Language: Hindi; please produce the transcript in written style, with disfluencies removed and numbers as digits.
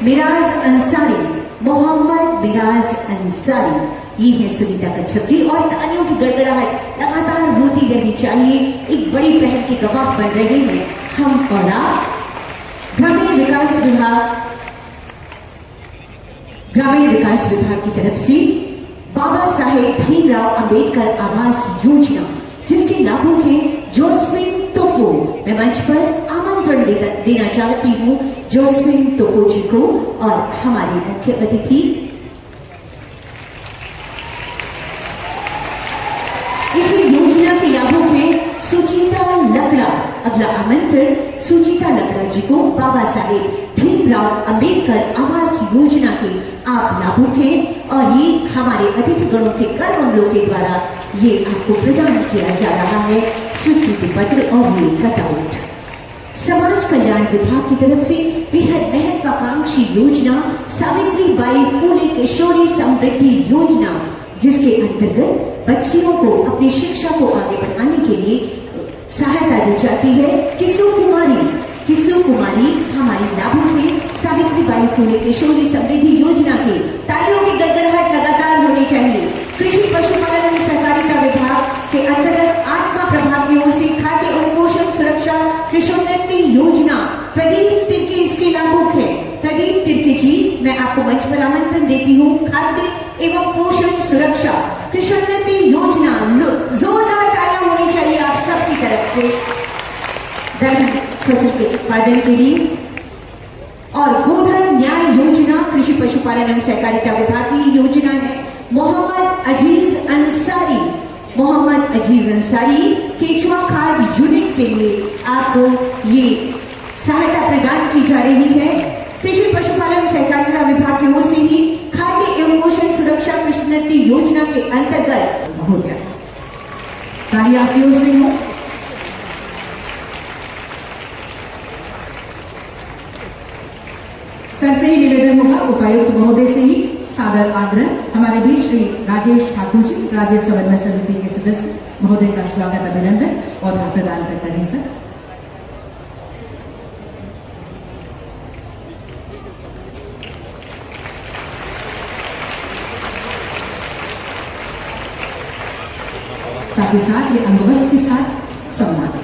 मिराज अंसारी, मोहम्मद मिराज अंसारी, ये है सुनीता कच्छप जी। और तालियों की गड़गड़ाहट लगातार होती रहनी चाहिए। एक बड़ी पहल की गवाह बन रहे हैं हम और आप। ग्रामीण विकास विभाग की तरफ से बाबा साहेब भीमराव अंबेडकर आवास योजना, जिसके लाभों के जोसेफिन टोपो, मैं मंच पर आमंत्रण देना चाहती हूँ जोसेफिन टोपो जी को और हमारे मुख्य अतिथि इस योजना के लाभों के सुचिता लकड़ा। अगला आमंत्रण सुचिता लकड़ा जी को बाबा साहेब भीमराव अंबेडकर आवास योजना के आप लाभों के और ये हमारे अतिथि गणों के कर कमलों के द्वारा ये आपको प्रदान किया जा रहा है स्वीकृति पत्र और ये कटआउट। समाज कल्याण विभाग की तरफ से बेहद महत्वाकांक्षी योजना सावित्रीबाई फुले किशोरी समृद्धि योजना, जिसके अंतर्गत बच्चियों को अपनी शिक्षा को आगे बढ़ाने के लिए सहायता दी जाती है। किशोर कुमारी हमारी लाभों के सावित्रीबाई फुले किशोरी समृद्धि योजना के तालियों की गड़गड़ाहट लगातार होनी चाहिए। कृषि पशुपालन एवं सहकारिता विभाग के अंतर्गत आत्मा प्रभाग की ओर से खाद्य एवं पोषण सुरक्षा कृषोन्नति योजना, प्रदीप तिर्की इसके लाभुक है। प्रदीप तिर्की जी, मैं आपको मंच पर आमंत्रण देती हूँ। खाद्य एवं पोषण सुरक्षा कृषोन्नति योजना, जोरदार तालियां होनी चाहिए आप सबकी तरफ से दलहन फसल के उत्पादन के लिए। और गोधन न्याय योजना कृषि पशुपालन एवं सहकारिता विभाग की योजना है। मोहम्मद अजीज अंसारी केचुआ खाद यूनिट के लिए आपको ये सहायता प्रदान की जा रही है। कृषि पशुपालन एवं सहकारिता विभाग की ओर से ही खाद्य एवं पोषण सुरक्षा कृषोन्नति योजना के अंतर्गत हो गया। ताली आपकी ओर से हो। सर से ही निवेदन होगा उपायुक्त महोदय से ही सादर आग्रह। हमारे बीच श्री राजेश ठाकुर जी, राज्य समन्वय समिति के सदस्य महोदय का स्वागत अभिनंदन पौधा प्रदान करते हैं। सर साथ ही साथ ये अंगवस्त्र के साथ सम्मान।